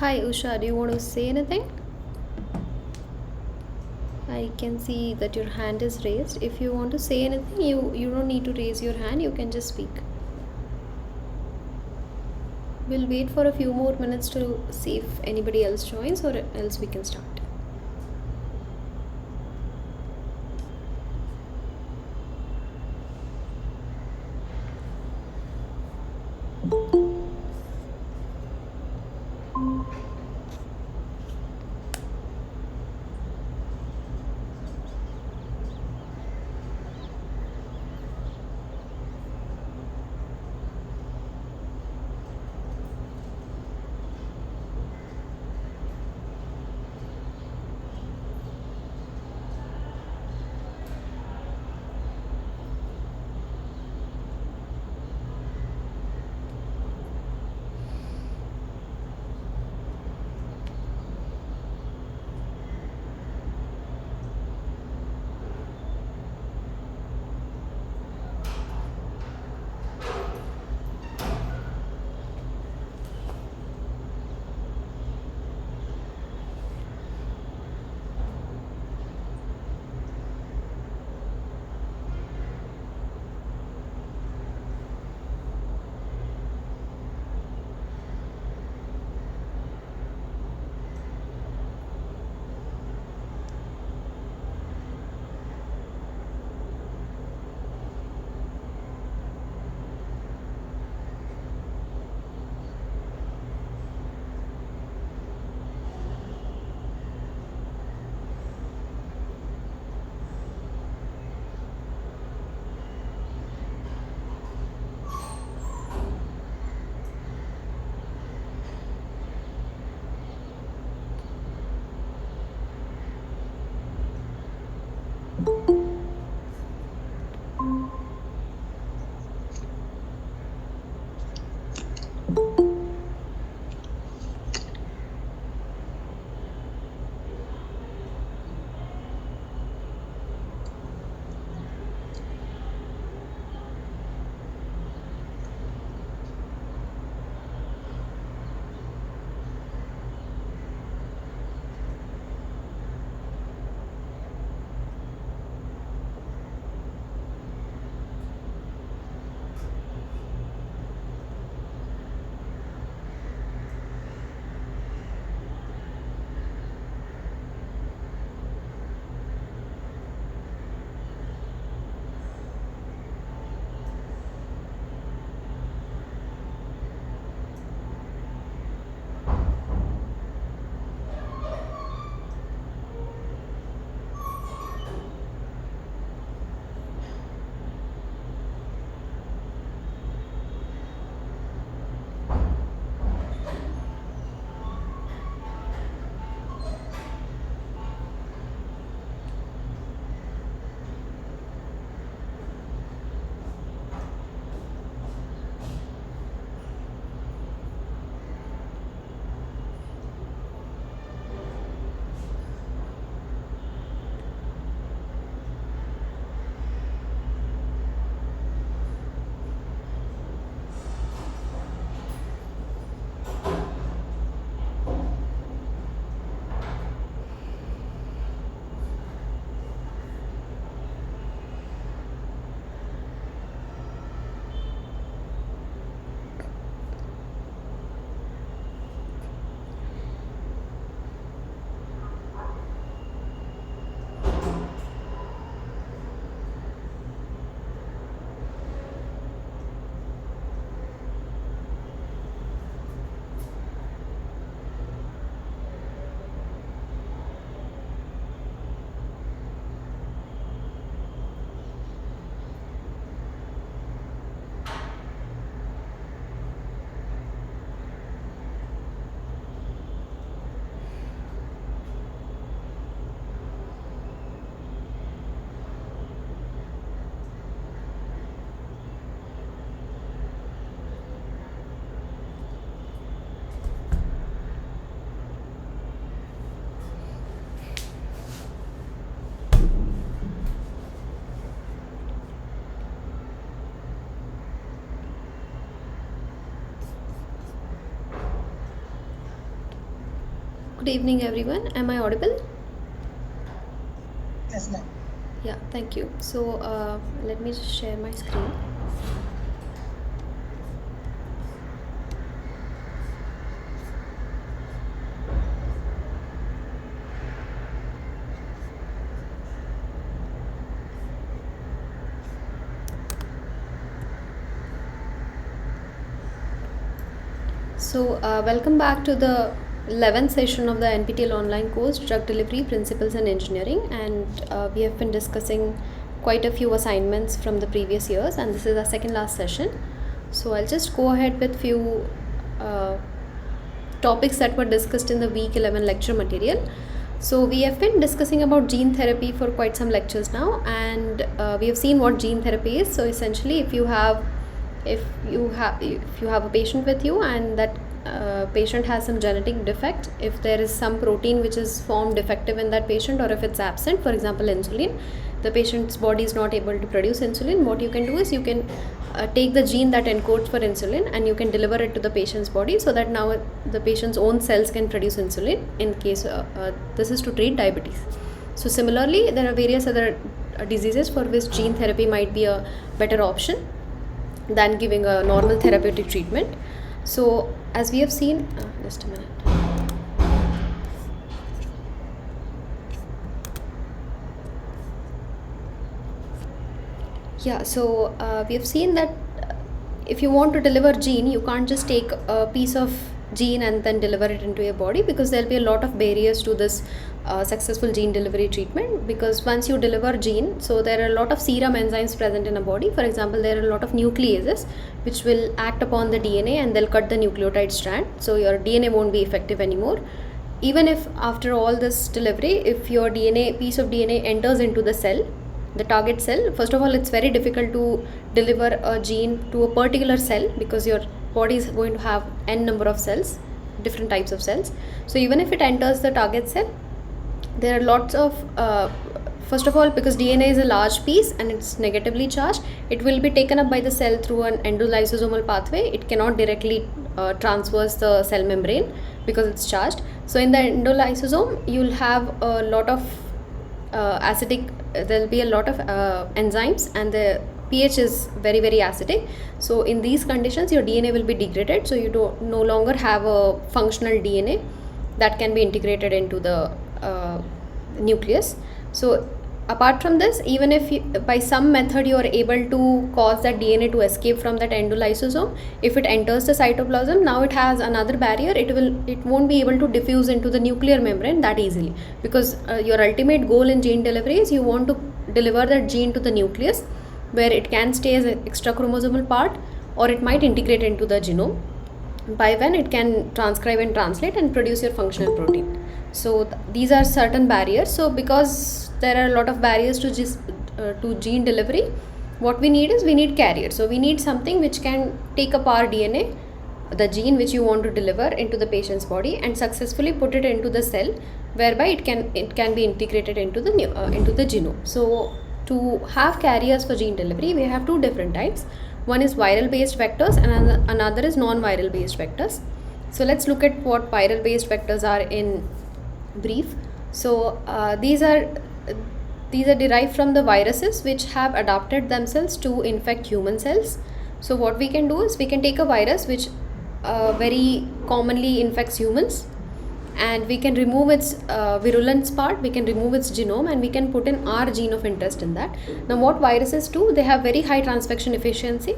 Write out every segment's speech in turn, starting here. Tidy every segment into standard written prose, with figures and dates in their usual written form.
Hi Usha, do you want to say anything? I can see that your hand is raised. If you want to say anything, you don't need to raise your hand, you can just speak. We'll wait for a few more minutes to see if anybody else joins or else we can start. Good evening, everyone. Am I audible? Yes, ma'am. Yeah, thank you. So, let me just share my screen. So, welcome back to the 11th session of the NPTEL online course, Drug Delivery Principles and Engineering. And we have been discussing quite a few assignments from the previous years, and this is our second last session. So, I'll just go ahead with few uh, topics that were discussed in the week 11 lecture material. So we have been discussing about gene therapy for quite some lectures now, and we have seen what gene therapy is. So essentially, if you have a patient with you, and that patient has some genetic defect, if there is some protein which is formed defective in that patient, or if it's absent, for example insulin, the patient's body is not able to produce insulin, what you can do is you can take the gene that encodes for insulin and you can deliver it to the patient's body, so that now the patient's own cells can produce insulin in case this is to treat diabetes. So similarly, there are various other diseases for which gene therapy might be a better option than giving a normal therapeutic treatment. So as we have seen, just a minute. Yeah, so we have seen that if you want to deliver gene, you can't just take a piece of gene and then deliver it into your body, because there'll be a lot of barriers to this successful gene delivery treatment. Because once you deliver gene, so there are a lot of serum enzymes present in a body. For example, there are a lot of nucleases which will act upon the DNA and they'll cut the nucleotide strand, so your DNA won't be effective anymore. Even if after all this delivery, if your piece of DNA enters into the cell, the target cell, first of all, it's very difficult to deliver a gene to a particular cell, because your body is going to have n number of cells, different types of cells. So even if it enters the target cell, there are lots of first of all, because DNA is a large piece and it's negatively charged, it will be taken up by the cell through an endolysosomal pathway. It cannot directly transverse the cell membrane because it's charged. So in the endolysosome, you'll have a lot of acidic, there'll be a lot of enzymes, and the pH is very very acidic. So in these conditions, your DNA will be degraded, so you don't no longer have a functional DNA that can be integrated into the nucleus. So apart from this, even if by some method you are able to cause that DNA to escape from that endolysosome, if it enters the cytoplasm, now it has another barrier. It won't be able to diffuse into the nuclear membrane that easily, because your ultimate goal in gene delivery is you want to deliver that gene to the nucleus, where it can stay as an extra chromosomal part, or it might integrate into the genome, by when it can transcribe and translate and produce your functional protein. So these are certain barriers. So because there are a lot of barriers to gene delivery, what we need is we need carriers. So we need something which can take up our DNA, the gene which you want to deliver into the patient's body, and successfully put it into the cell, whereby it can be integrated into the genome. So to have carriers for gene delivery, we have two different types. One is viral based vectors and another is non-viral based vectors. So let's look at what viral based vectors are in brief. So these are derived from the viruses which have adapted themselves to infect human cells. So what we can do is we can take a virus which very commonly infects humans, and we can remove its virulence part, we can remove its genome, and we can put in our gene of interest in that. Now what viruses do, they have very high transfection efficiency.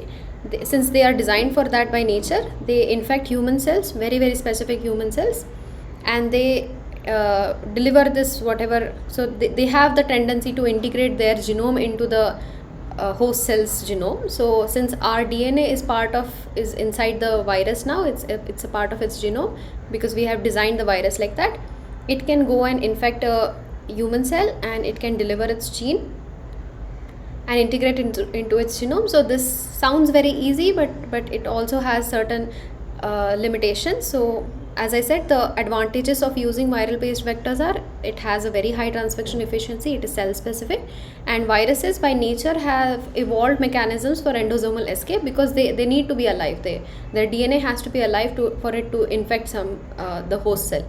Since they are designed for that by nature, they infect human cells, very very specific human cells, and they deliver this whatever. So they have the tendency to integrate their genome into the host cell's genome. So since our DNA is inside the virus now, it's a part of its genome, because we have designed the virus like that. It can go and infect a human cell, and it can deliver its gene and integrate into its genome. So this sounds very easy, but it also has certain limitations. So as I said, the advantages of using viral based vectors are it has a very high transfection efficiency, it is cell specific, and viruses by nature have evolved mechanisms for endosomal escape, because they need to be alive. Their DNA has to be alive for it to infect the host cell.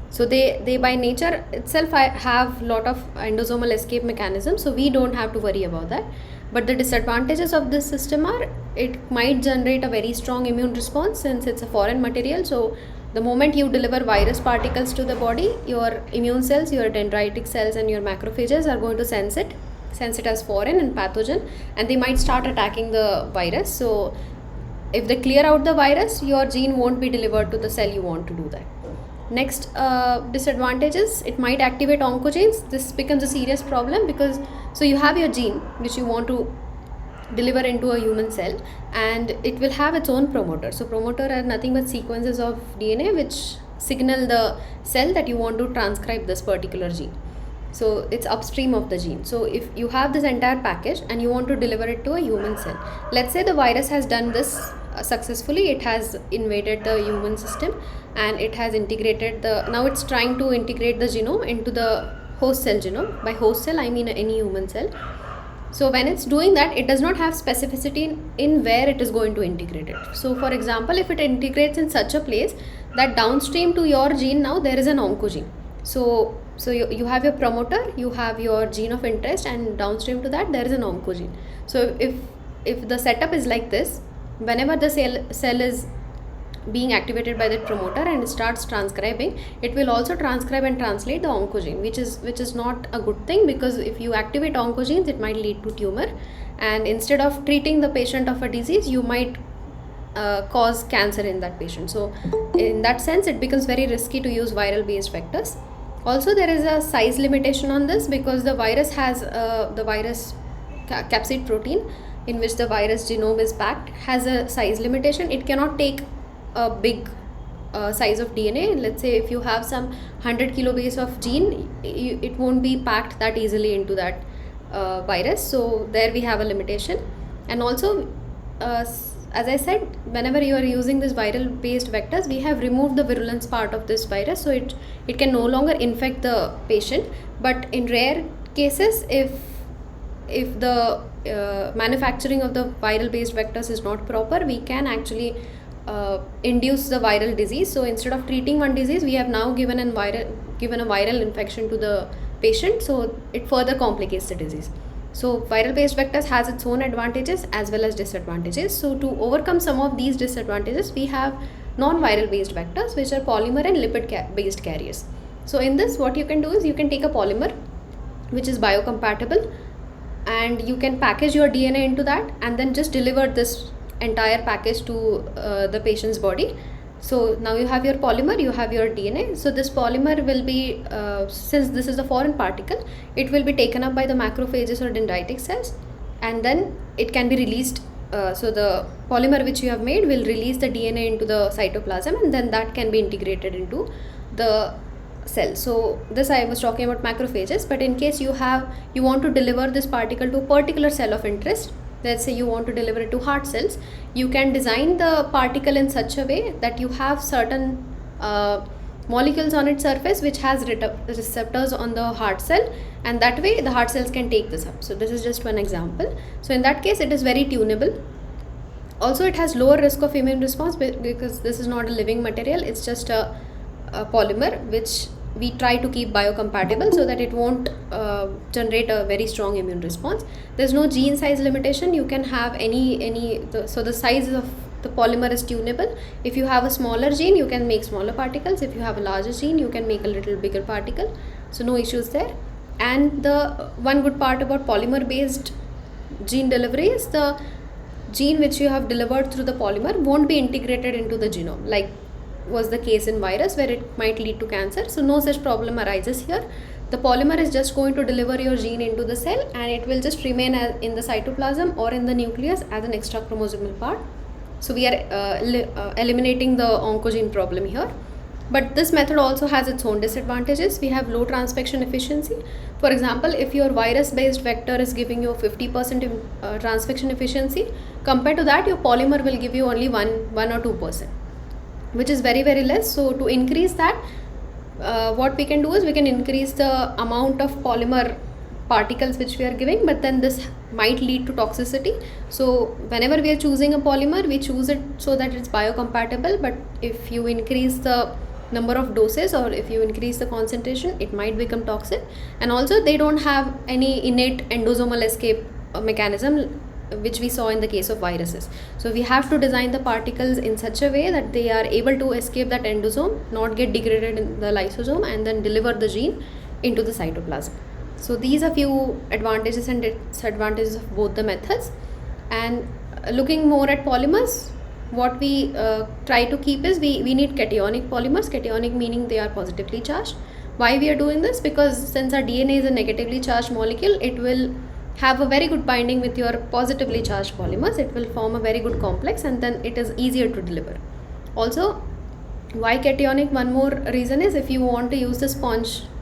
So they by nature itself have lot of endosomal escape mechanisms, so we don't have to worry about that. But the disadvantages of this system are it might generate a very strong immune response since it's a foreign material. So the moment you deliver virus particles to the body, your immune cells, your dendritic cells and your macrophages are going to sense it as foreign and pathogen, and they might start attacking the virus. So if they clear out the virus, your gene won't be delivered to the cell you want to do that. Next disadvantage is it might activate oncogenes. This becomes a serious problem because so you have your gene which you want to deliver into a human cell, and it will have its own promoter. So promoter are nothing but sequences of DNA which signal the cell that you want to transcribe this particular gene. So it's upstream of the gene. So if you have this entire package and you want to deliver it to a human cell, let's say the virus has done this successfully, it has invaded the human system and it has integrated now it's trying to integrate the genome into the host cell genome. By host cell I mean any human cell. So when it's doing that, it does not have specificity in where it is going to integrate it. So for example, if it integrates in such a place that downstream to your gene now there is an oncogene. So you have your promoter, you have your gene of interest, and downstream to that there is an oncogene. So if the setup is like this, whenever the cell is being activated by that promoter and starts transcribing, it will also transcribe and translate the oncogene, which is not a good thing, because if you activate oncogenes it might lead to tumor, and instead of treating the patient of a disease you might cause cancer in that patient. So in that sense it becomes very risky to use viral based vectors. Also there is a size limitation on this because the virus has the virus capsid protein in which the virus genome is packed has a size limitation. It cannot take a big size of DNA. Let's say if you have some 100 kilobase of gene, it won't be packed that easily into that virus. So there we have a limitation. And also as I said, whenever you are using this viral based vectors, we have removed the virulence part of this virus, so it can no longer infect the patient. But in rare cases, if the manufacturing of the viral based vectors is not proper, we can actually induce the viral disease. So instead of treating one disease, we have now given a viral infection to the patient, so it further complicates the disease. So viral based vectors has its own advantages as well as disadvantages. So to overcome some of these disadvantages, we have non-viral based vectors, which are polymer and lipid based carriers. So in this, what you can do is you can take a polymer which is biocompatible, and you can package your DNA into that and then just deliver this entire package to the patient's body. So now you have your polymer, you have your DNA. So this polymer will be, since this is a foreign particle, it will be taken up by the macrophages or dendritic cells, and then it can be released. So the polymer which you have made will release the DNA into the cytoplasm, and then that can be integrated into the cell. So this I was talking about macrophages, but in case you want to deliver this particle to a particular cell of interest, let's say you want to deliver it to heart cells, you can design the particle in such a way that you have certain molecules on its surface which has receptors on the heart cell, and that way the heart cells can take this up. So this is just one example. So in that case it is very tunable. Also it has lower risk of immune response because this is not a living material, it's just a polymer which we try to keep biocompatible so that it won't generate a very strong immune response. There's no gene size limitation. You can have so the size of the polymer is tunable. If you have a smaller gene, you can make smaller particles. If you have a larger gene, you can make a little bigger particle. So no issues there. And the one good part about polymer based gene delivery is the gene which you have delivered through the polymer won't be integrated into the genome, like was the case in virus where it might lead to cancer. So no such problem arises here. The polymer is just going to deliver your gene into the cell, and it will just remain in the cytoplasm or in the nucleus as an extra chromosomal part. So we are eliminating the oncogene problem here. But this method also has its own disadvantages. We have low transfection efficiency. For example, if your virus based vector is giving you 50% transfection efficiency, compared to that your polymer will give you only 1 or 2%, which is very, very less. So to increase that, what we can do is we can increase the amount of polymer particles which we are giving, but then this might lead to toxicity. So whenever we are choosing a polymer, we choose it so that it's biocompatible, but if you increase the number of doses, or if you increase the concentration, it might become toxic. And also they don't have any innate endosomal escape mechanism, which we saw in the case of viruses. So we have to design the particles in such a way that they are able to escape that endosome, not get degraded in the lysosome, and then deliver the gene into the cytoplasm. So these are few advantages and disadvantages of both the methods. And looking more at polymers, what we try to keep is we need cationic polymers. Cationic meaning they are positively charged. Why we are doing this? Because since our DNA is a negatively charged molecule, it will have a very good binding with your positively charged polymers. It will form a very good complex, and then it is easier to deliver. Also, why cationic? One more reason is if you want to use the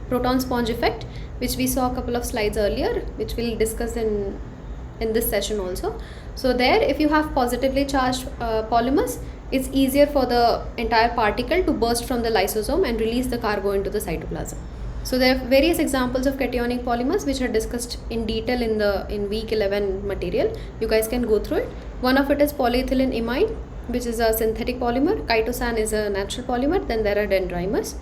proton sponge effect, which we saw a couple of slides earlier, which we'll discuss in this session also. So there, if you have positively charged polymers, it's easier for the entire particle to burst from the lysosome and release the cargo into the cytoplasm. So there are various examples of cationic polymers which are discussed in detail in week 11 material. You guys can go through it. One of it is polyethylene imide, which is a synthetic polymer. Chitosan is a natural polymer. Then there are dendrimers.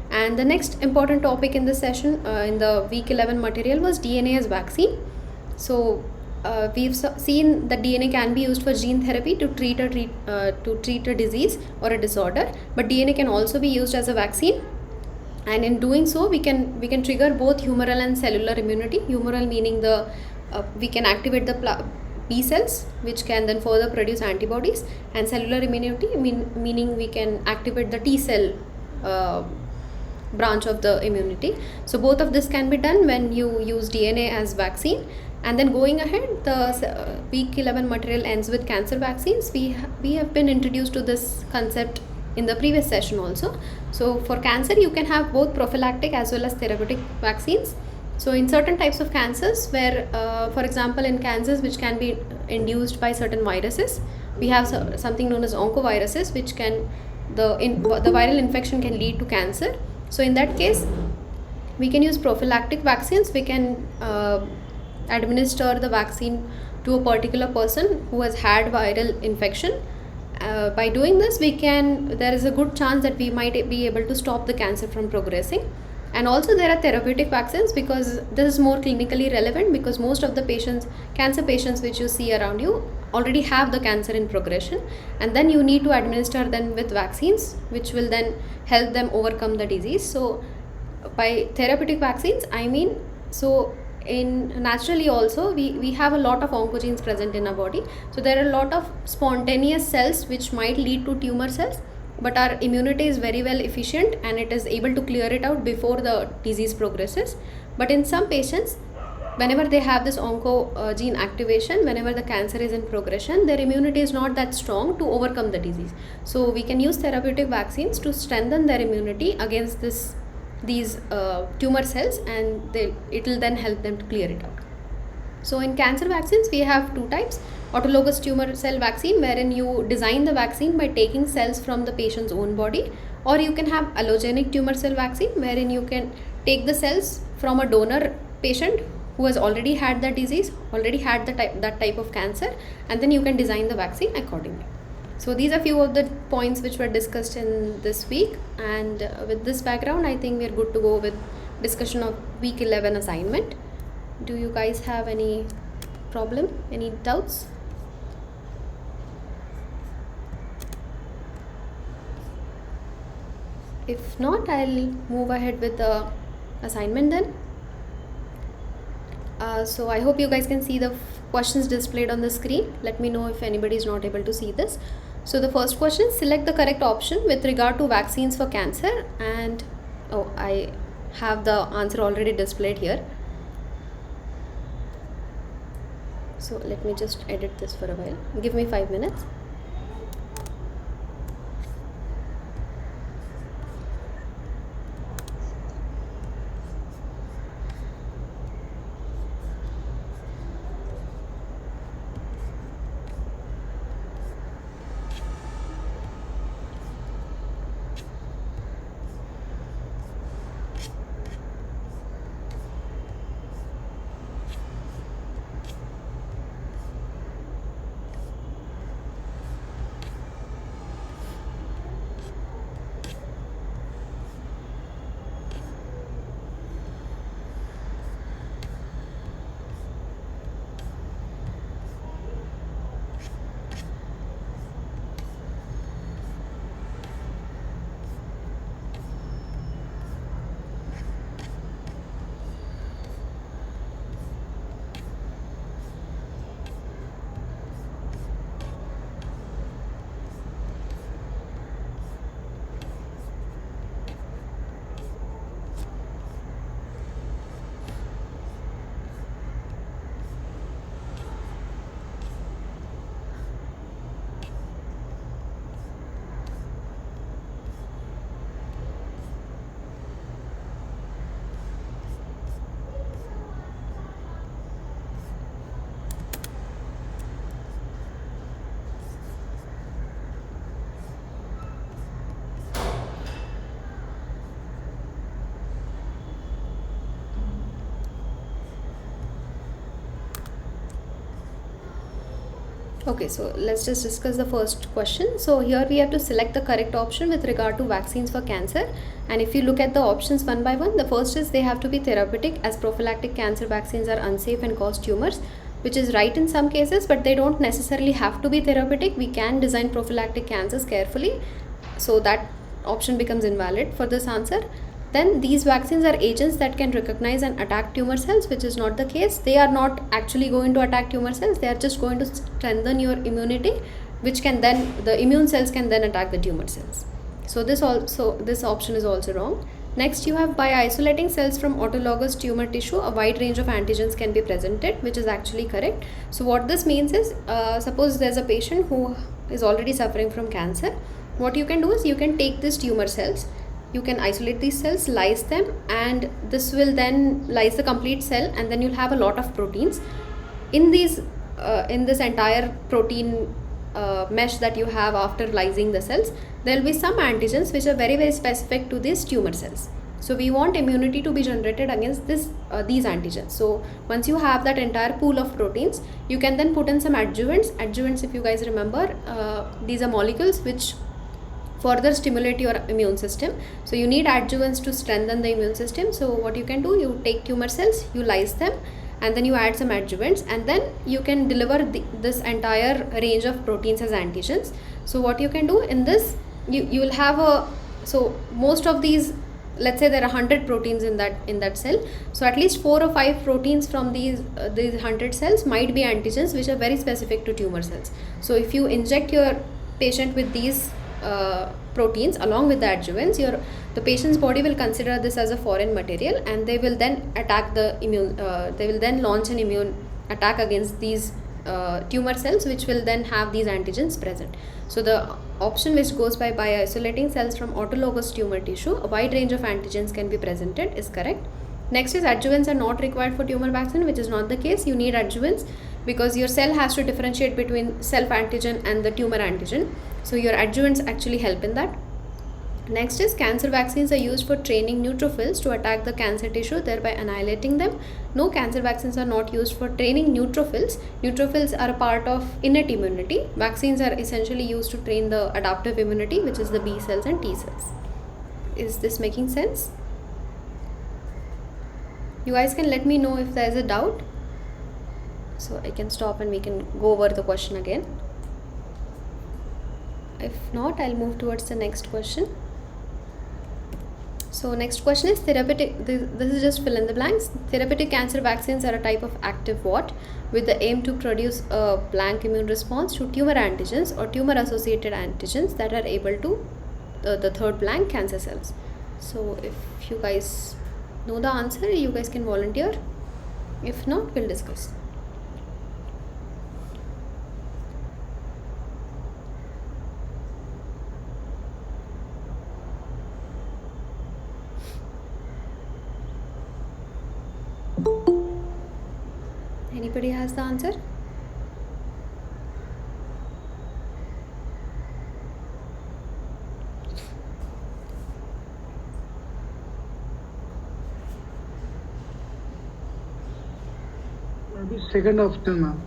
And the next important topic in this session, in the week 11 material, was DNA as vaccine. So we've seen that DNA can be used for gene therapy to treat a disease or a disorder, but DNA can also be used as a vaccine. And in doing so, we can trigger both humoral and cellular immunity. Humoral meaning we can activate the B cells, which can then further produce antibodies, and cellular immunity meaning we can activate the T cell branch of the immunity. So both of this can be done when you use DNA as vaccine. And then going ahead, the week 11 material ends with cancer vaccines. We have been introduced to this concept in the previous session also. So for cancer, you can have both prophylactic as well as therapeutic vaccines. So in certain types of cancers where, for example, in cancers which can be induced by certain viruses, we have something known as oncoviruses, which can, the viral infection can lead to cancer. So in that case, we can use prophylactic vaccines. We can administer the vaccine to a particular person who has had viral infection. By doing this, there is a good chance that we might be able to stop the cancer from progressing. And also there are therapeutic vaccines, because this is more clinically relevant, because most of the cancer patients which you see around you already have the cancer in progression, and then you need to administer them with vaccines which will then help them overcome the disease. So by therapeutic vaccines, I mean, so in naturally also we have a lot of oncogenes present in our body. So there are a lot of spontaneous cells which might lead to tumor cells, but our immunity is very well efficient and it is able to clear it out before the disease progresses. But in some patients, whenever they have this oncogene activation, whenever the cancer is in progression, their immunity is not that strong to overcome the disease. So we can use therapeutic vaccines to strengthen their immunity against these tumor cells, and it will then help them to clear it out. So in cancer vaccines, we have two types. Autologous tumor cell vaccine, wherein you design the vaccine by taking cells from the patient's own body, or you can have allogenic tumor cell vaccine, wherein you can take the cells from a donor patient who has already had the disease, already had that type of cancer, and then you can design the vaccine accordingly. So these are few of the points which were discussed in this week, and with this background, I think we are good to go with discussion of week 11 assignment. Do you guys have any problem, any doubts? If not, I'll move ahead with the assignment then. So I hope you guys can see the questions displayed on the screen. Let me know if anybody is not able to see this. So the first question, select the correct option with regard to vaccines for cancer. And I have the answer already displayed here. So let me just edit this for a while. Give me 5 minutes. Okay, so let's just discuss the first question. So here we have to select the correct option with regard to vaccines for cancer. And if you look at the options one by one, the first is they have to be therapeutic, as prophylactic cancer vaccines are unsafe and cause tumors, which is right in some cases, but they don't necessarily have to be therapeutic. We can design prophylactic cancers carefully, so that option becomes invalid for this answer. Then these vaccines are agents that can recognize and attack tumor cells, which is not the case. They are not actually going to attack tumor cells, they are just going to strengthen your immunity, which can then, the immune cells can then attack the tumor cells. So this option is also wrong. Next, you have, by isolating cells from autologous tumor tissue, a wide range of antigens can be presented, which is actually correct. So what this means is, suppose there's a patient who is already suffering from cancer. What you can do is you can take these tumor cells, you can isolate these cells, lyse them, and this will then lyse the complete cell, and then you'll have a lot of proteins in these in this entire protein mesh that you have after lysing the cells. There will be some antigens which are very specific to these tumor cells. So we want immunity to be generated against these antigens. So once you have that entire pool of proteins, you can then put in some adjuvants. If you guys remember, these are molecules which further stimulate your immune system. So you need adjuvants to strengthen the immune system. So what you can do, you take tumor cells, you lyse them, and then you add some adjuvants, and then you can deliver this entire range of proteins as antigens. So what you can do in this, you will have so most of these, let's say there are 100 proteins in that cell, so at least 4 or 5 proteins from these 100 cells might be antigens which are very specific to tumor cells. So if you inject your patient with these proteins along with the adjuvants, the patient's body will consider this as a foreign material, and they will then attack the immune they will then launch an immune attack against these tumor cells, which will then have these antigens present. So the option which goes by isolating cells from autologous tumor tissue, a wide range of antigens can be presented, is correct. Next is, adjuvants are not required for tumor vaccine, which is not the case. You need adjuvants because your cell has to differentiate between self antigen and the tumor antigen. So your adjuvants actually help in that. Next is, cancer vaccines are used for training neutrophils to attack the cancer tissue, thereby annihilating them. No, cancer vaccines are not used for training neutrophils. Neutrophils are a part of innate immunity. Vaccines are essentially used to train the adaptive immunity, which is the B cells and T cells. Is this making sense? You guys can let me know if there is a doubt, so I can stop and we can go over the question again. If not, I'll move towards the next question. So next question is, therapeutic, this is just fill in the blanks. Therapeutic cancer vaccines are a type of active what, with the aim to produce a blank immune response to tumor antigens or tumor associated antigens that are able to the third blank, cancer cells. So if you guys know the answer, you guys can volunteer. If not, we'll discuss. Anybody has the answer? Maybe second option, ma'am.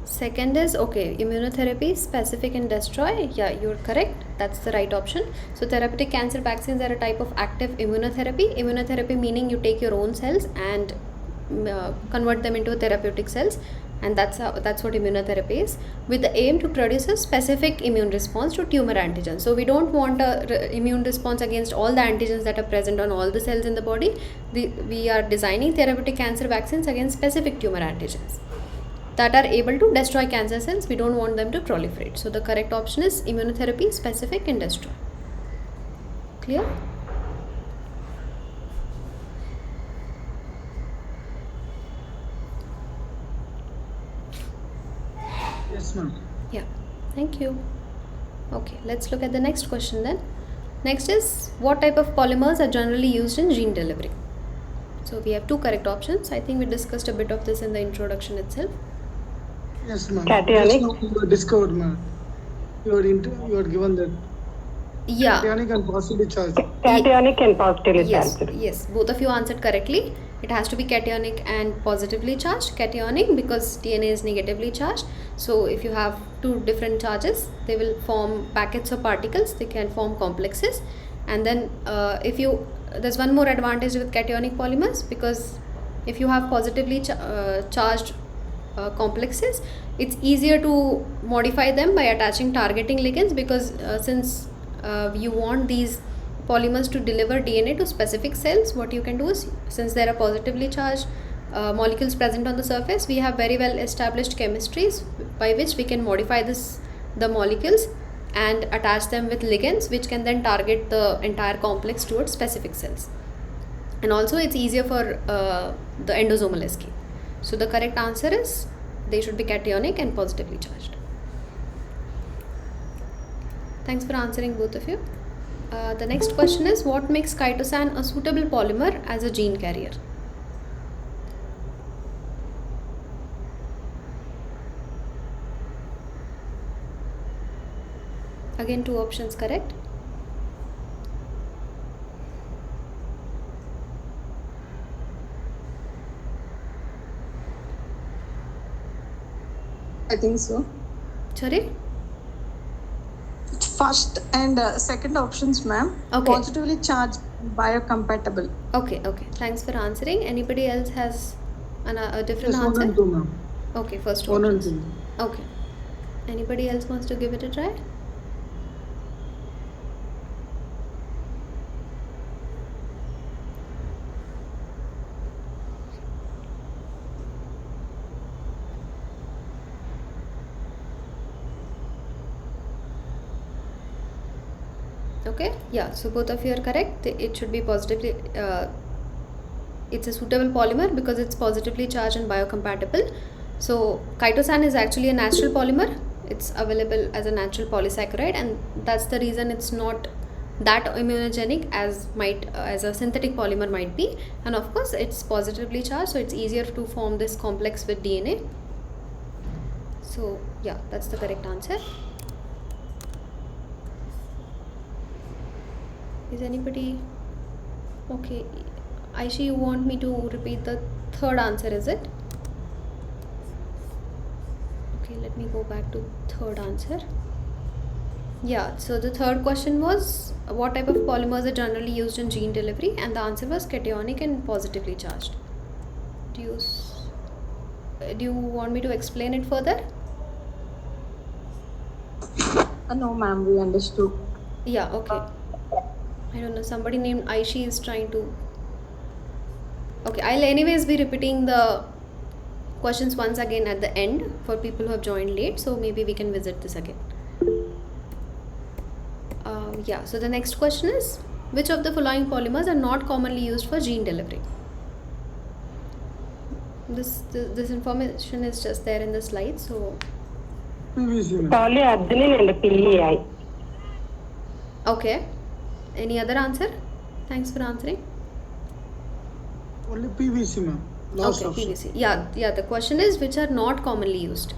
Second is, okay, immunotherapy, specific and destroy. Yeah, you're correct. That's the right option. So therapeutic cancer vaccines are a type of active immunotherapy. Immunotherapy meaning you take your own cells and convert them into therapeutic cells, and that's what immunotherapy is, with the aim to produce a specific immune response to tumor antigens. So we don't want a immune response against all the antigens that are present on all the cells in the body. We are designing therapeutic cancer vaccines against specific tumor antigens that are able to destroy cancer cells. We don't want them to proliferate. So the correct option is immunotherapy, specific and destroy. Clear? Yes, ma'am. Yeah, thank you. Okay, let's look at the next question then. Next is, what type of polymers are generally used in gene delivery? So we have two correct options. I think we discussed a bit of this in the introduction itself. Yes, ma'am. Cationic. Just now you discovered, ma'am. You are given that. Yeah. Cationic and positively charged. Cationic and positively Yes, charged. yes, both of you answered correctly. It has to be cationic and positively charged. Cationic because DNA is negatively charged. So if you have two different charges, they will form packets of particles. They can form complexes. And then if you there's one more advantage with cationic polymers, because if you have positively charged complexes, it's easier to modify them by attaching targeting ligands, because since you want these polymers to deliver DNA to specific cells, what you can do is, since there are positively charged molecules present on the surface, we have very well established chemistries by which we can modify the molecules and attach them with ligands, which can then target the entire complex towards specific cells. And also it's easier for the endosomal escape. So the correct answer is they should be cationic and positively charged. Thanks for answering, both of you. The next question is, what makes chitosan a suitable polymer as a gene carrier? Again, two options correct. I think so. Sorry? First and second options, ma'am. Okay. Positively charged, biocompatible. Okay. Thanks for answering. Anybody else has a different Yes, answer? 1 and 2, ma'am. Okay, first 1 and options. 2. Okay. Anybody else wants to give it a try? Okay, yeah, so both of you are correct. It should be positively it's a suitable polymer because it's positively charged and biocompatible. So chitosan is actually a natural polymer. It's available as a natural polysaccharide, and that's the reason it's not that immunogenic as a synthetic polymer might be. And of course it's positively charged, so it's easier to form this complex with DNA. So yeah, that's the correct answer. Is anybody okay? Aishi, you want me to repeat the third answer, is it? Okay, let me go back to third answer. Yeah, so the third question was, what type of polymers are generally used in gene delivery, and the answer was cationic and positively charged. Do you want me to explain it further? No, ma'am, we understood. Yeah, okay. I don't know, somebody named Aishi is trying to. Okay, I'll anyways be repeating the questions once again at the end for people who have joined late, so maybe we can visit this again. Yeah, so the next question is, which of the following polymers are not commonly used for gene delivery? This information is just there in the slide, so. PVC, ma'am. Polyarginine and PEI. Okay. Any other answer? Thanks for answering. Only PVC, ma'am. Last Okay, option. PVC. Yeah, the question is, which are not commonly used?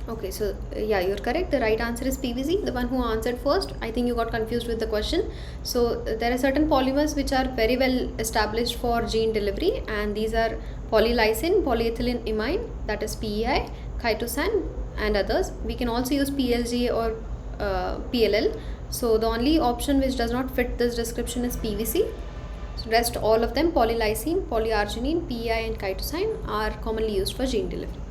Okay, so yeah, you're correct. The right answer is PVC. The one who answered first, I think you got confused with the question. So there are certain polymers which are very well established for gene delivery, and these are polylysine, polyethylene imine, that is PEI, chitosan, and others. We can also use PLG or PLL. So the only option which does not fit this description is PVC. So rest all of them, polylysine, polyarginine, PEI, and chitosan, are commonly used for gene delivery.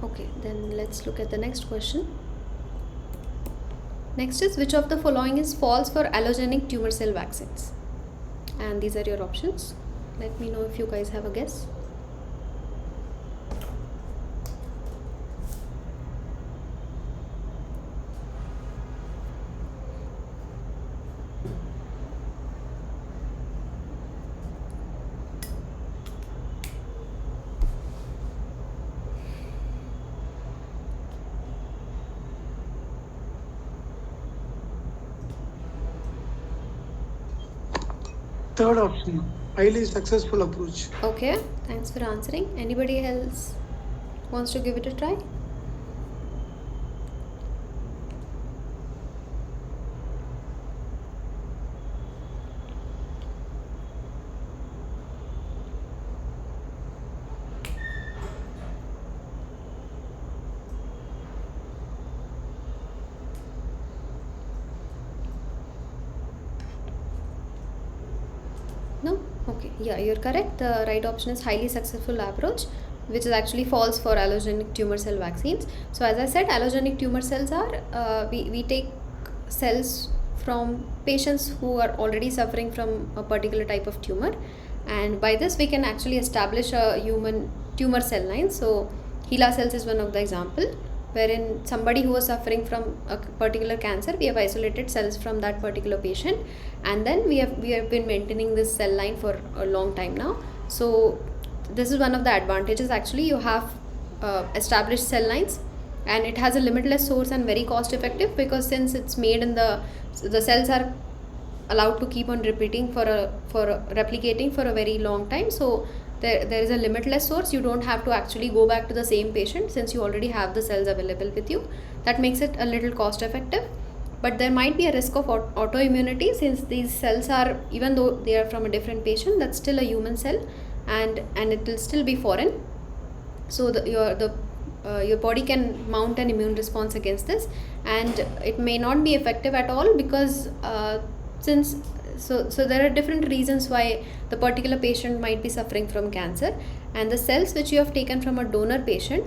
Okay, then let's look at the next question. Next is, which of the following is false for allogenic tumor cell vaccines? And these are your options. Let me know if you guys have a guess. Third option, ma'am. Highly successful approach. Okay, thanks for answering. Anybody else wants to give it a try? No? Okay. Yeah, you're correct. The right option is highly successful approach, which is actually false for allogenic tumor cell vaccines. So as I said, allogenic tumor cells are, we take cells from patients who are already suffering from a particular type of tumor, and by this we can actually establish a human tumor cell line. So HeLa cells is one of the example, wherein somebody who was suffering from a particular cancer, we have isolated cells from that particular patient, and then we have been maintaining this cell line for a long time now. So this is one of the advantages. Actually, you have established cell lines, and it has a limitless source and very cost effective, because since it's made in the cells are allowed to keep on repeating for replicating for a very long time. So there is a limitless source. You don't have to actually go back to the same patient, since you already have the cells available with you. That makes it a little cost effective. But there might be a risk of autoimmunity, since these cells are, even though they are from a different patient, that's still a human cell, and it will still be foreign. So your body can mount an immune response against this, and it may not be effective at all, because so there are different reasons why the particular patient might be suffering from cancer, and the cells which you have taken from a donor patient,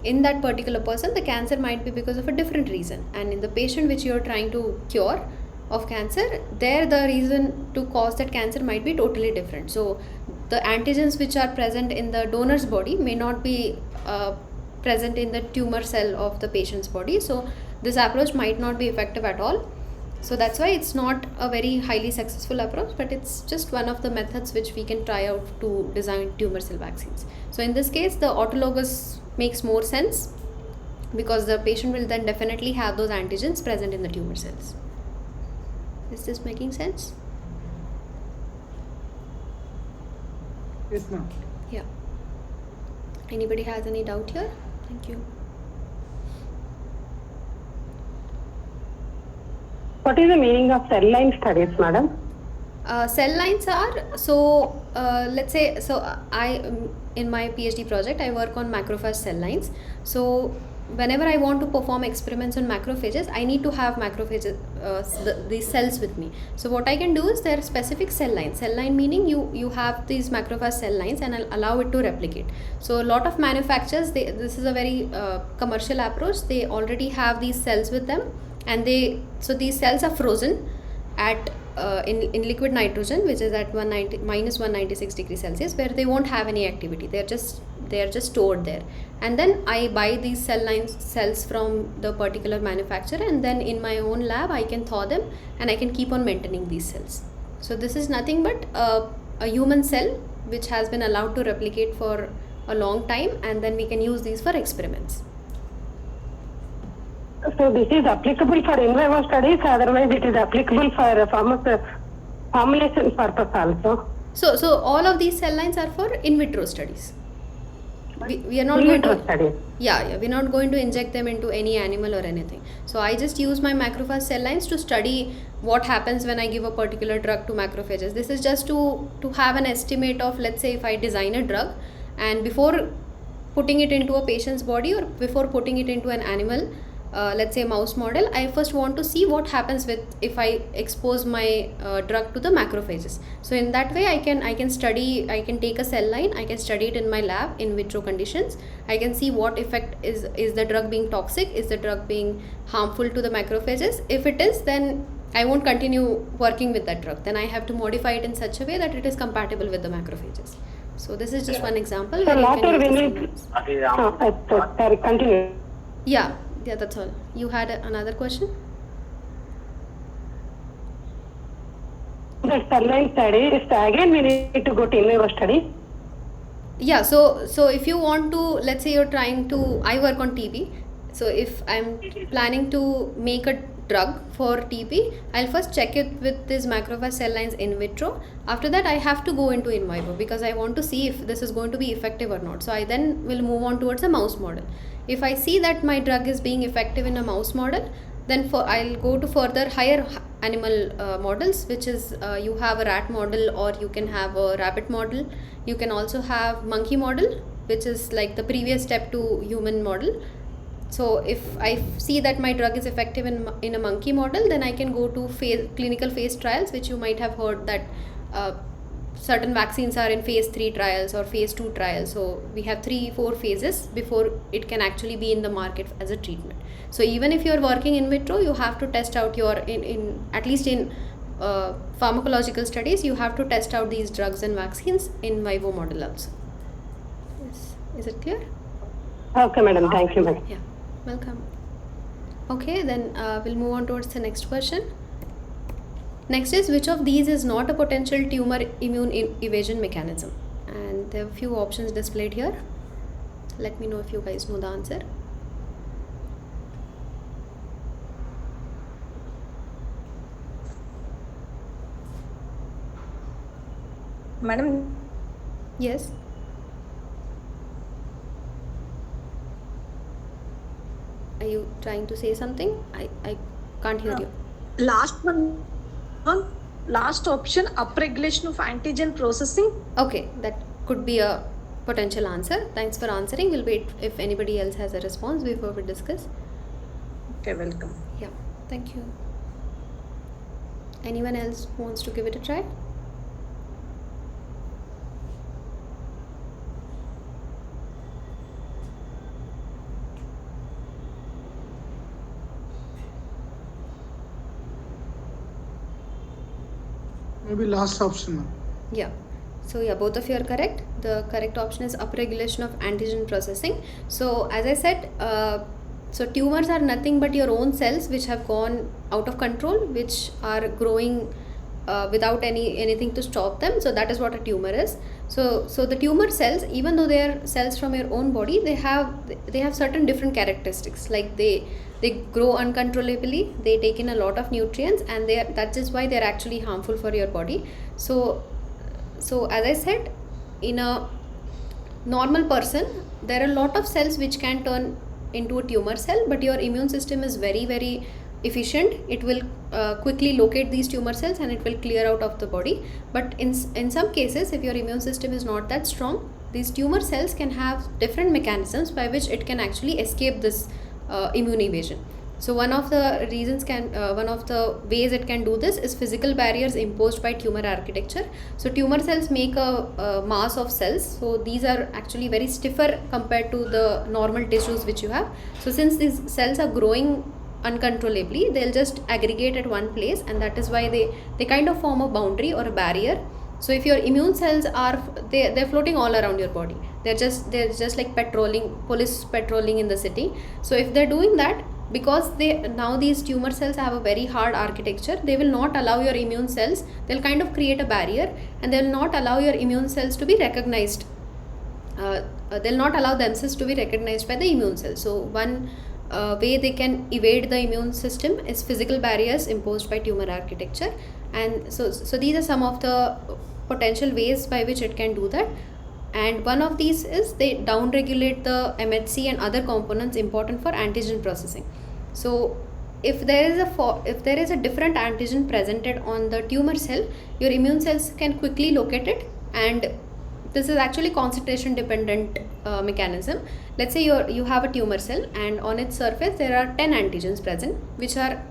in that particular person the cancer might be because of a different reason, and in the patient which you are trying to cure of cancer, there the reason to cause that cancer might be totally different. So the antigens which are present in the donor's body may not be present in the tumor cell of the patient's body. So this approach might not be effective at all. So that's why it's not a very highly successful approach, but it's just one of the methods which we can try out to design tumor cell vaccines. So in this case, the autologous makes more sense, because the patient will then definitely have those antigens present in the tumor cells. Is this making sense? Yes, ma'am. Yeah. Anybody has any doubt here? Thank you. What is the meaning of cell line studies, madam? Cell lines are, so let's say, so in my PhD project I work on macrophage cell lines. So whenever I want to perform experiments on macrophages, I need to have macrophages, these cells with me. So what I can do is, there are specific cell lines. Cell line meaning you have these macrophage cell lines and allow it to replicate. So a lot of manufacturers, this is a very commercial approach. They already have these cells with them, and so these cells are frozen at in liquid nitrogen, which is at minus 196 degrees Celsius, where they won't have any activity. They are just stored there, and then I buy these cells from the particular manufacturer, and then in my own lab I can thaw them, and I can keep on maintaining these cells. So this is nothing but a human cell which has been allowed to replicate for a long time, and then we can use these for experiments. So this is applicable for in vivo studies, otherwise it is applicable for formulation purpose also. So all of these cell lines are for in vitro studies. We are not In going vitro to studies. yeah, we're not going to inject them into any animal or anything. So I just use my macrophage cell lines to study what happens when I give a particular drug to macrophages. This is just to have an estimate of, let's say, if I design a drug, and before putting it into a patient's body, or before putting it into an animal, let's say mouse model, I first want to see what happens if I expose my drug to the macrophages. So in that way I can study, I can take a cell line, I can study it in my lab in vitro conditions. I can see what effect is the drug being toxic, is the drug being harmful to the macrophages. If it is, then I won't continue working with that drug. Then I have to modify it in such a way that it is compatible with the macrophages. So this is just one example. So later we need. Sorry, continue. Yeah, that's all. You had another question? The cell line study is again we need to go to in vivo study. Yeah, so if you want to, let's say you're trying to, I work on TB. So if I'm planning to make a drug for TB, I'll first check it with these macrophage cell lines in vitro. After that, I have to go into in vivo because I want to see if this is going to be effective or not. So I then will move on towards a mouse model. If I see that my drug is being effective in a mouse model, then I'll go to further higher animal models, which is you have a rat model, or you can have a rabbit model. You can also have monkey model, which is like the previous step to human model. So if I see that my drug is effective in a monkey model, then I can go to clinical phase trials, which you might have heard that certain vaccines are in phase 3 trials or phase 2 trials. So we have 3-4 phases before it can actually be in the market as a treatment. So even if you're working in vitro, you have to test out your in at least in pharmacological studies, you have to test out these drugs and vaccines in vivo model also. Yes. Is it clear? Okay, madam. Thank you, madam. Yeah. Welcome. Okay, then we'll move on towards the next question. Next is, which of these is not a potential tumor immune evasion mechanism? And there are a few options displayed here. Let me know if you guys know the answer. Madam, Yes. Are you trying to say something? I can't hear you. last option, upregulation of antigen processing. Okay, that could be a potential answer. Thanks for answering. We'll wait if anybody else has a response before we discuss. Okay, welcome. Yeah, thank you. Anyone else wants to give it a try? Maybe last option, ma'am. Yeah. So yeah, both of you are correct. The correct option is upregulation of antigen processing. So as I said, so tumors are nothing but your own cells which have gone out of control, which are growing without anything to stop them. So that is what a tumor is. So the tumor cells, even though they are cells from your own body, they have certain different characteristics. Like they grow uncontrollably, they take in a lot of nutrients, and that is why they are actually harmful for your body. So as I said, in a normal person, there are a lot of cells which can turn into a tumor cell, but your immune system is very, very efficient. It will quickly locate these tumor cells and it will clear out of the body. But in some cases, if your immune system is not that strong, these tumor cells can have different mechanisms by which it can actually escape this immune evasion. So one of the ways it can do this is physical barriers imposed by tumor architecture. So tumor cells make a mass of cells. So these are actually very stiffer compared to the normal tissues which you have. So since these cells are growing uncontrollably, they'll just aggregate at one place, and that is why they kind of form a boundary or a barrier. So if your immune cells are they're floating all around your body, they're just like police patrolling in the city. So if they're doing that, because these tumor cells have a very hard architecture, they will not allow your immune cells, they'll kind of create a barrier, and they'll not allow your immune cells to be recognized. They'll not allow themselves to be recognized by the immune cells. So one way they can evade the immune system is physical barriers imposed by tumor architecture. And so these are some of the potential ways by which it can do that. And one of these is they downregulate the MHC and other components important for antigen processing. So if there is a different antigen presented on the tumor cell, your immune cells can quickly locate it, and this is actually concentration dependent mechanism. Let's say you have a tumor cell, and on its surface there are 10 antigens present which are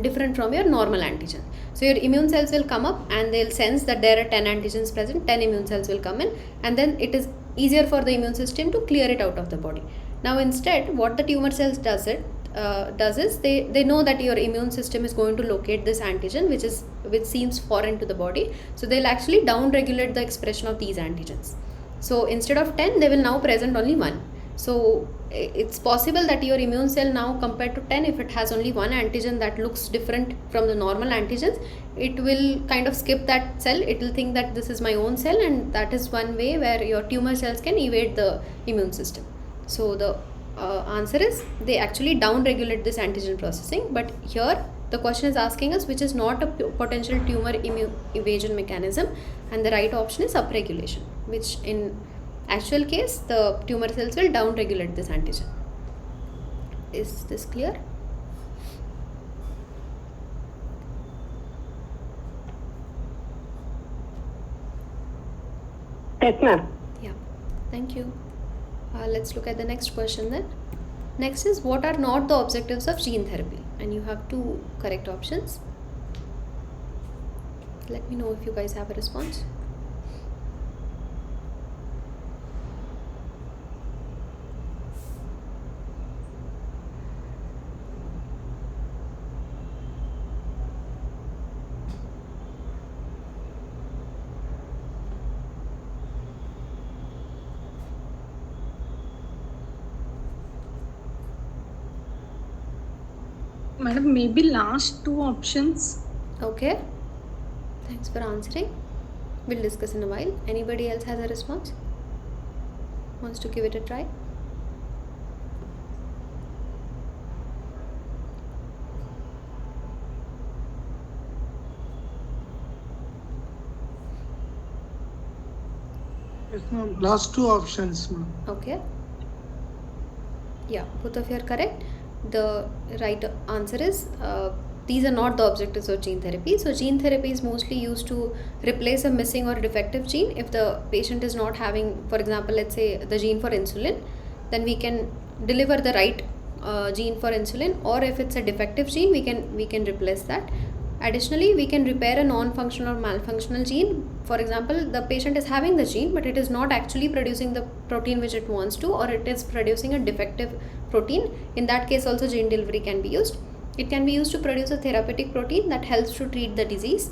different from your normal antigen. So your immune cells will come up and they'll sense that there are 10 antigens present, 10 immune cells will come in, and then it is easier for the immune system to clear it out of the body. Now instead, what the tumor cells does is they know that your immune system is going to locate this antigen which seems foreign to the body. So they'll actually down regulate the expression of these antigens. So instead of 10, they will now present only 1. So it's possible that your immune cell now, compared to 10, if it has only one antigen that looks different from the normal antigens, it will kind of skip that cell. It will think that this is my own cell, and that is one way where your tumor cells can evade the immune system. So the answer is they actually down regulate this antigen processing, but here the question is asking us which is not a potential tumor evasion mechanism, and the right option is upregulation, which in actual case the tumor cells will down regulate this antigen. Is this clear? Yes, ma'am. Yeah, thank you. Let's look at the next question then. Next is, what are not the objectives of gene therapy? And you have two correct options. Let me know if you guys have a response. Madam, maybe last two options. Okay. Thanks for answering. We'll discuss in a while. Anybody else has a response? Wants to give it a try? Yes, ma'am. Last two options, ma'am. Okay. Yeah, both of you are correct. The right answer is these are not the objectives of gene therapy. So gene therapy is mostly used to replace a missing or defective gene. If the patient is not having, for example, let's say the gene for insulin, then we can deliver the right gene for insulin, or if it's a defective gene, we can replace that. Additionally, we can repair a non-functional or malfunctional gene. For example, the patient is having the gene, but it is not actually producing the protein which it wants to, or it is producing a defective protein. In that case also gene delivery can be used. It can be used to produce a therapeutic protein that helps to treat the disease,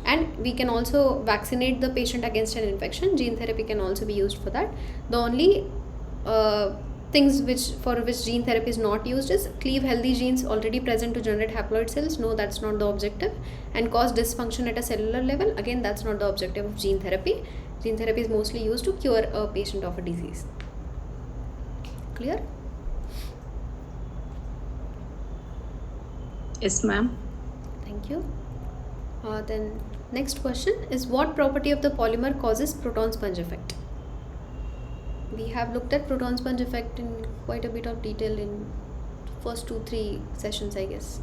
and we can also vaccinate the patient against an infection. Gene therapy can also be used for that. The only things for which gene therapy is not used is cleave healthy genes already present to generate haploid cells. No, that's not the objective. And cause dysfunction at a cellular level. Again, that's not the objective of gene therapy. Gene therapy is mostly used to cure a patient of a disease. Clear? Yes, ma'am. Thank you. Then next question is, what property of the polymer causes proton sponge effect? We have looked at proton sponge effect in quite a bit of detail in first 2-3 sessions, I guess.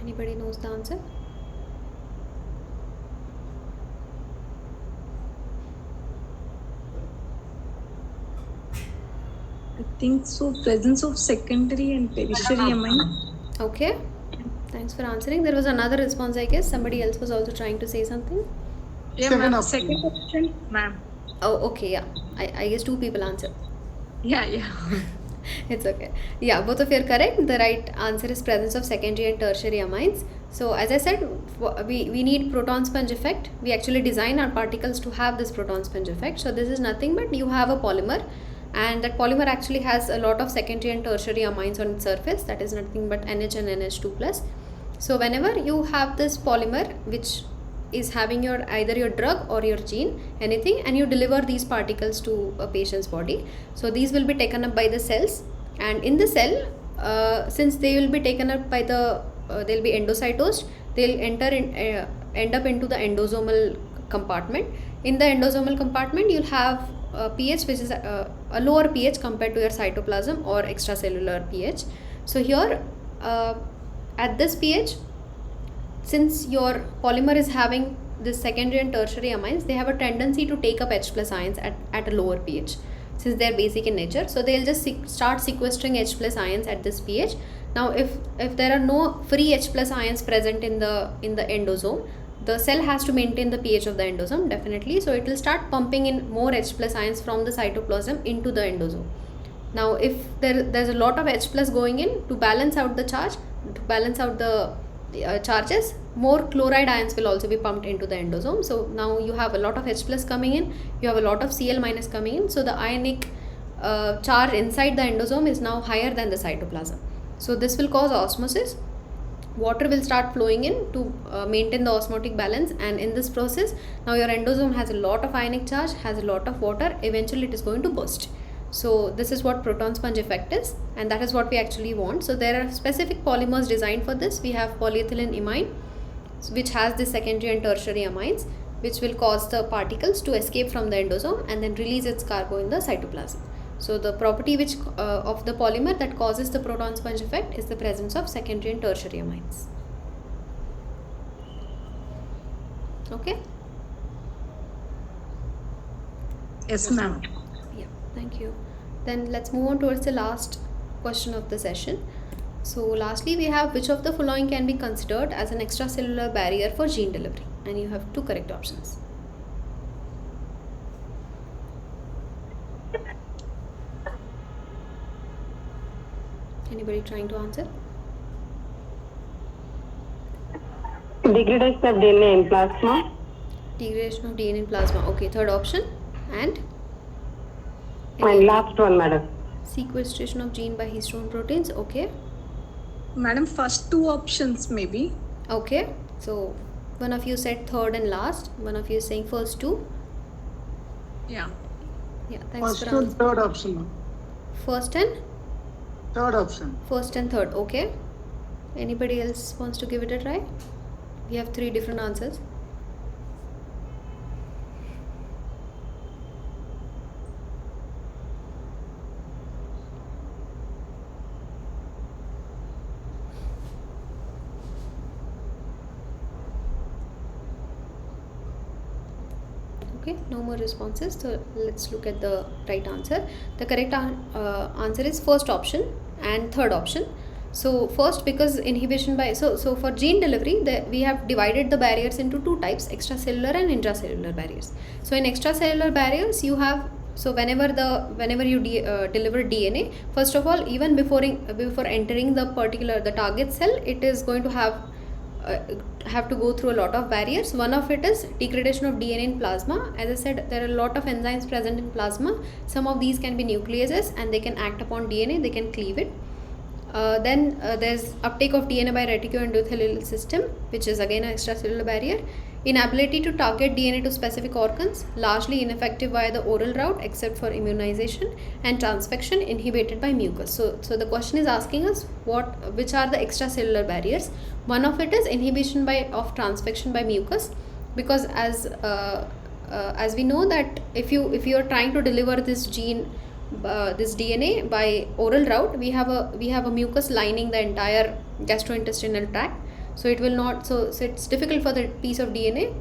Anybody knows the answer? I think so. Presence of secondary and tertiary amine. Okay. Thanks for answering. There was another response, I guess. Somebody else was also trying to say something. Yeah, Second ma'am. option. Second option, ma'am. Oh, okay, yeah. I guess 2 people answered. Yeah. It's okay. Yeah, both of you are correct. The right answer is presence of secondary and tertiary amines. So as I said, we need proton sponge effect. We actually design our particles to have this proton sponge effect. So this is nothing but you have a polymer, and that polymer actually has a lot of secondary and tertiary amines on its surface. That is nothing but NH and NH2+. So whenever you have this polymer which is having either your drug or your gene, anything, and you deliver these particles to a patient's body, so these will be taken up by the cells, and in the cell, since they will be taken up by they'll be endocytosed, they'll end up into the endosomal compartment. In the endosomal compartment, you'll have a pH which is a lower pH compared to your cytoplasm or extracellular pH. So here at this pH, since your polymer is having this secondary and tertiary amines, they have a tendency to take up H plus ions at a lower pH, since they are basic in nature. So they'll just start sequestering H plus ions at this pH. Now if there are no free H plus ions present in the endosome, the cell has to maintain the pH of the endosome, definitely. So it will start pumping in more H plus ions from the cytoplasm into the endosome. Now if there's a lot of H plus going in, to balance out the charge, to balance out the charges, more chloride ions will also be pumped into the endosome. So now you have a lot of H plus coming in, you have a lot of Cl minus coming in. So the ionic charge inside the endosome is now higher than the cytoplasm. So this will cause osmosis. Water will start flowing in to maintain the osmotic balance, and in this process, now your endosome has a lot of ionic charge, has a lot of water. Eventually it is going to burst. So this is what proton sponge effect is, and that is what we actually want. So there are specific polymers designed for this. We have polyethylene imine, which has the secondary and tertiary amines, which will cause the particles to escape from the endosome and then release its cargo in the cytoplasm. So the property which of the polymer that causes the proton sponge effect is the presence of secondary and tertiary amines. Okay. Yes, ma'am. Yeah, thank you. Then let's move on towards the last question of the session. So lastly, we have which of the following can be considered as an extracellular barrier for gene delivery, and you have two correct options. Anybody trying to answer? Degradation of DNA in plasma. Degradation of DNA in plasma. Okay, third option. And And last one, madam. sequestration of gene by histone proteins. Okay. Madam, first two options maybe. Okay. So one of you said third and last. One of you is saying first two. Yeah. Yeah, thanks First for and answering. third option, ma'am. First and Third option. first and third. Okay. Anybody else wants to give it a try? We have three different answers. Okay, no more responses. So let's look at the right answer. The correct answer is first option and third option. So first, because inhibition by so for gene delivery, we have divided the barriers into two types: extracellular and intracellular barriers. So in extracellular barriers, you have, so whenever you deliver DNA, first of all, even before entering the target cell, it is going to have to go through a lot of barriers. One of it is degradation of DNA in plasma. As I said, there are a lot of enzymes present in plasma. Some of these can be nucleases and they can act upon DNA, they can cleave it. Then there's uptake of DNA by reticuloendothelial system, which is again an extracellular barrier. Inability to target DNA to specific organs, largely ineffective via the oral route except for immunization, and transfection inhibited by mucus. So the question is asking us which are the extracellular barriers. One of it is inhibition of transfection by mucus, because as we know that if you are trying to deliver this this DNA by oral route, we have a mucus lining the entire gastrointestinal tract. So it will not, so it's difficult for the piece of DNA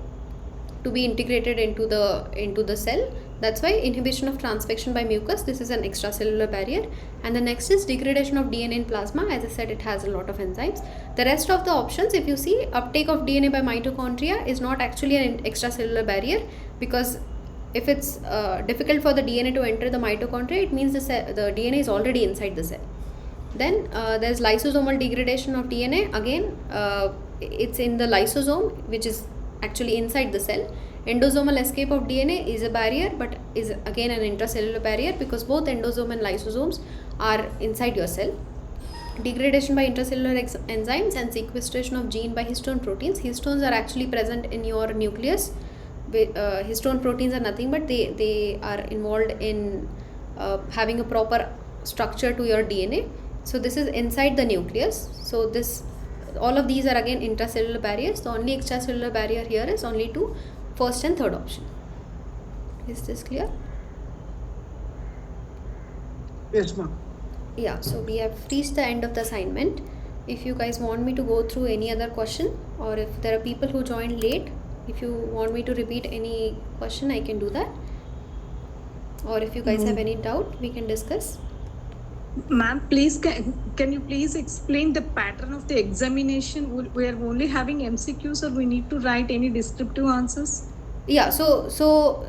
to be integrated into the cell. That's why inhibition of transfection by mucus, this is an extracellular barrier. And the next is degradation of DNA in plasma. As I said, it has a lot of enzymes. The rest of the options, if you see, uptake of DNA by mitochondria is not actually an extracellular barrier, because if it's difficult for the DNA to enter the mitochondria, it means the DNA is already inside the cell. Then there's lysosomal degradation of DNA. Again, it's in the lysosome, which is actually inside the cell. Endosomal escape of DNA is a barrier, but is again an intracellular barrier, because both endosome and lysosomes are inside your cell. Degradation by intracellular enzymes and sequestration of gene by histone proteins. Histones are actually present in your nucleus. Histone proteins are nothing but they are involved in having a proper structure to your DNA. So this is inside the nucleus. So all of these are again intracellular barriers. The only extracellular barrier here is only to first and third option. Is this clear? Yes, ma'am. Yeah, so we have reached the end of the assignment. If you guys want me to go through any other question, or if there are people who joined late, if you want me to repeat any question, I can do that. Or if you guys have any doubt, we can discuss. Ma'am, please, can you please explain the pattern of the examination? We are only having MCQs, or we need to write any descriptive answers? Yeah, so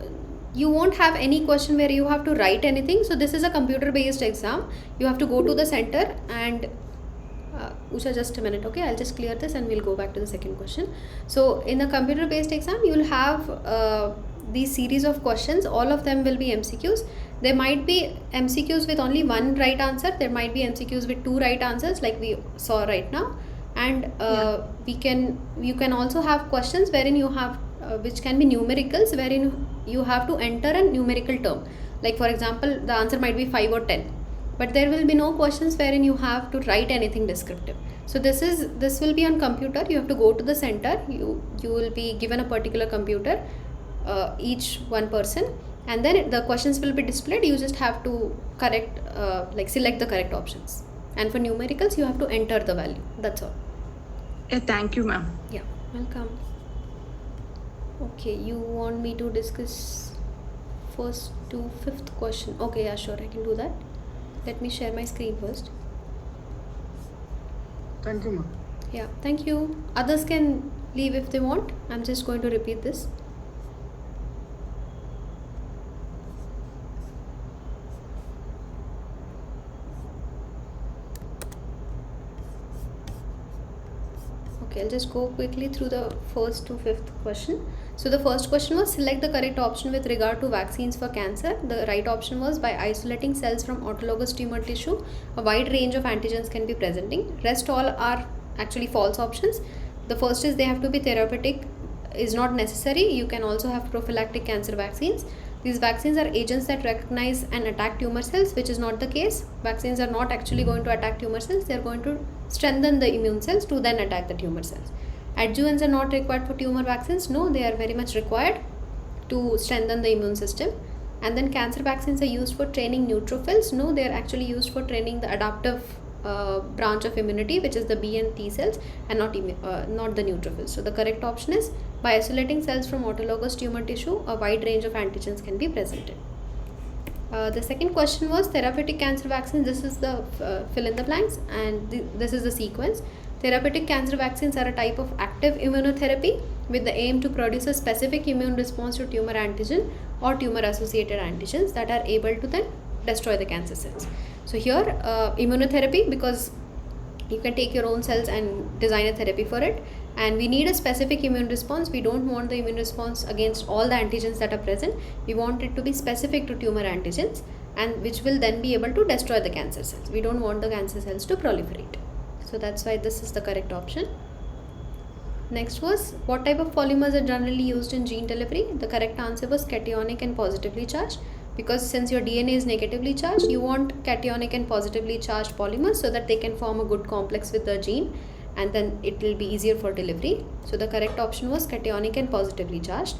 you won't have any question where you have to write anything. So this is a computer based exam. You have to go to the center and Usha, just a minute, okay? I'll just clear this and we'll go back to the second question. So in the computer based exam, you will have these series of questions. All of them will be MCQs. There might be MCQs with only one right answer. There might be MCQs with two right answers, like we saw right now. And you can also have questions wherein you have which can be numericals, wherein you have to enter a numerical term. Like for example, the answer might be 5 or 10, but there will be no questions wherein you have to write anything descriptive. So this will be on computer. You have to go to the center. You will be given a particular computer, each one person, and then the questions will be displayed. You just have to correct, like select the correct options. And for numericals, you have to enter the value. That's all. Thank you, ma'am. Yeah, welcome. Okay, you want me to discuss first to fifth question? Okay, yeah, sure, I can do that. Let me share my screen first. Thank you, ma'am. Yeah, thank you. Others can leave if they want. I'm just going to repeat this. Okay, I'll just go quickly through the first to fifth question. So the first question was select the correct option with regard to vaccines for cancer. The right option was by isolating cells from autologous tumor tissue, a wide range of antigens can be presenting. Rest all are actually false options. The first is they have to be therapeutic, is not necessary. You can also have prophylactic cancer vaccines. These vaccines are agents that recognize and attack tumor cells, which is not the case. Vaccines are not actually going to attack tumor cells. They are going to strengthen the immune cells to then attack the tumor cells. Adjuvants are not required for tumor vaccines. No, they are very much required to strengthen the immune system. And then cancer vaccines are used for training neutrophils. No, they are actually used for training the adaptive branch of immunity, which is the B and T cells, and not the neutrophils. So the correct option is by isolating cells from autologous tumor tissue, a wide range of antigens can be presented. The second question was therapeutic cancer vaccines. This is the fill in the blanks, and this is the sequence. Therapeutic cancer vaccines are a type of active immunotherapy with the aim to produce a specific immune response to tumor antigen or tumor associated antigens that are able to then destroy the cancer cells. So here immunotherapy, because you can take your own cells and design a therapy for it, and we need a specific immune response. We don't want the immune response against all the antigens that are present. We want it to be specific to tumor antigens, and which will then be able to destroy the cancer cells. We don't want the cancer cells to proliferate. So that's why this is the correct option. Next was what type of polymers are generally used in gene delivery. The correct answer was cationic and positively charged, because since your DNA is negatively charged, you want cationic and positively charged polymers so that they can form a good complex with the gene, and then it will be easier for delivery. So the correct option was cationic and positively charged.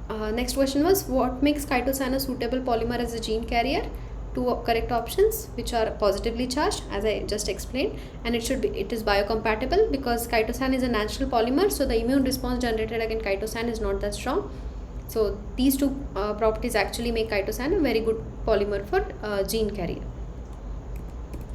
Next question was what makes chitosan a suitable polymer as a gene carrier. Two correct options, which are positively charged, as I just explained, and it is biocompatible, because chitosan is a natural polymer, so the immune response generated against chitosan is not that strong. So these two properties actually make chitosan a very good polymer for gene carrier.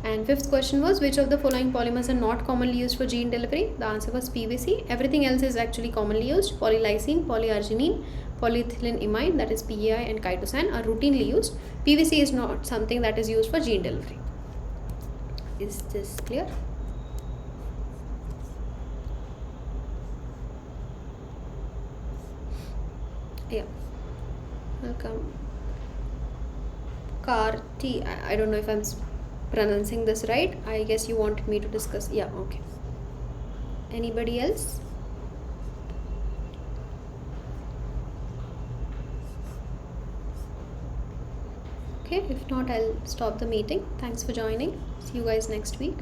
And fifth question was which of the following polymers are not commonly used for gene delivery. The answer was PVC. Everything else is actually commonly used. Polylysine, polyarginine, polyethylene imide, that is PAI, and chitosan are routinely used. PVC is not something that is used for gene delivery. Is this clear? Yeah. Welcome. Karti, I don't know if I'm pronouncing this right. I guess you wanted me to discuss. Yeah, okay. Anybody else? Okay, if not, I'll stop the meeting. Thanks for joining. See you guys next week.